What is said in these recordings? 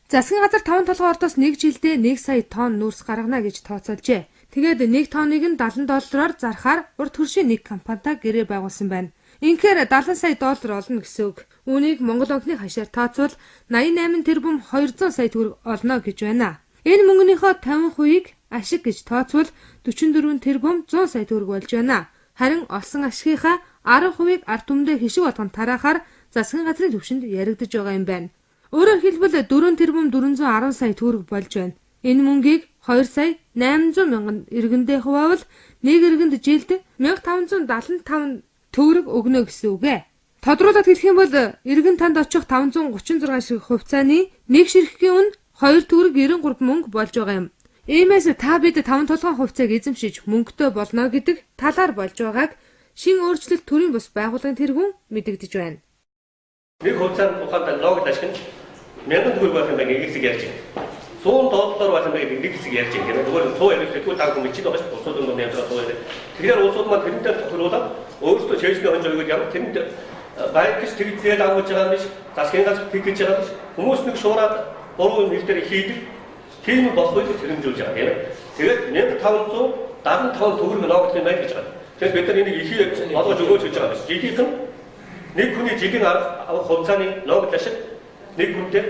Засгийн газар 5 толгой ордоос 1 жилдээ 1 сая тонн нүүрс гаргана гэж тооцоолжээ. Тэгээд 1 тонныг нь $70-оор зархаар урт хөршийн нэг компанитай гэрээ байгуулсан байна. Инхээр $70 сая олно гэсэн үг. Үүнийг Монгол банкны хашаар тооцвол 88 тэрбум 200 сая төгрөг олно гэж байна. Энэ мөнгөнийхөө 50%-ийг ашиг гэж тооцвол 44 тэрбум 100 сая төгрөг болж байна. Харин олсон ашигынхаа 10%-ийг ард түмэндээ хишиг болгон тараахаар засгийн газрын түвшинд яригдж байгаа юм байна. Өөрөөр хэлбэл 4 тэрбум 410 сая төгрөг болж байна. Энэ мөнгийг 2 сая 800 мянган иргэндээ хуваавал нэг иргэнд жилд 1575 төгрөг өгнө гэсэн үг ээ. Тодруулаад хэлэх юм бол иргэн танд очих 536 ширхэг хувьцааны нэг ширхэгийн үн 2 төгрөг 93 мөнгө болж байгаа юм. Иймээс та бид 5 толгойн хувьцааг эзэмшиж мөнгөтэй болно гэдэг талаар болж байгааг шин өөрчлөлт төрийн бус байгууллагын тэргүүн мэдэгдэж байна. Нэг хувьцаанд ухаантай логик ашиг нь 1000 төгрөг байх юм байна гэхийг ярьж байна. $100 байх юм байна гэдэг хэсэг ярьж байна. Тэгвэл 100 ярих тэгвэл таг мэдчихэд байгаа шүү. Улсууд нь яаж байгаа вэ? Тэгэхээр улсууд маань тэрнтэй тохируулаад өөрсдөө чэйсний хонж өгөөд ямар тэнд байрч тэгдээд авч байгаа юм биш. Засгийн газар тэгж байгаа биш. Хүмүүс нэг шуураад буруу нэлтээр хийдэг. Тийм болохгүй сэрэмжүүлж байгаа юм. Тэгээд 1575 төгрөг ногдох юм байна гэж байна. Тэгэхээр бид нар энийг ихий болгож өгөөч гэж байгаа биш. Жидийнх нь нэг хүний жидийн хувьцааны логик ашиг нэг хүнтэй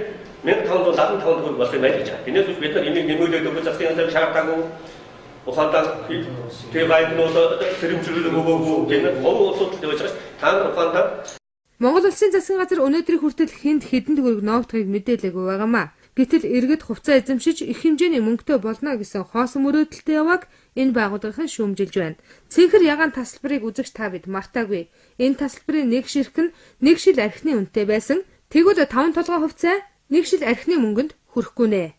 1575 төгрөг болох юм байна гэж байна. Тэрнээс бид нар энийг нэмүүлээд өгөх засгийн газар шаардлагагүй ухаантай тэвайгнууд сэрэмжлүүлэг өгөөгүй гэмээр гол улсуудад явж байгаа ш. Та нар ухаантай Монгол улсын засгийн газар өнөөдрийн хүртэл хэнд хэдэн төгрөг ногдохыг мэдээлээгүй байгаамаа. Гэтэл иргэд хувьцаа эзэмшиж их хэмжээний мөнгөтэй болно гэсэн хоосон мөрөөдөлтэй явааг энэ байгууллагын шүүмжилж байна. Цэнхэр ягаан тасалбарыг үзэгч та бид мартаагүй. Энэ тасалбарын нэг ширхэг нь нэг шил архины үнэтэй байсан. Тэгвэл 5 толгой хувьцаа нэг шил архины мөнгөнд хүрэхгүй нэ.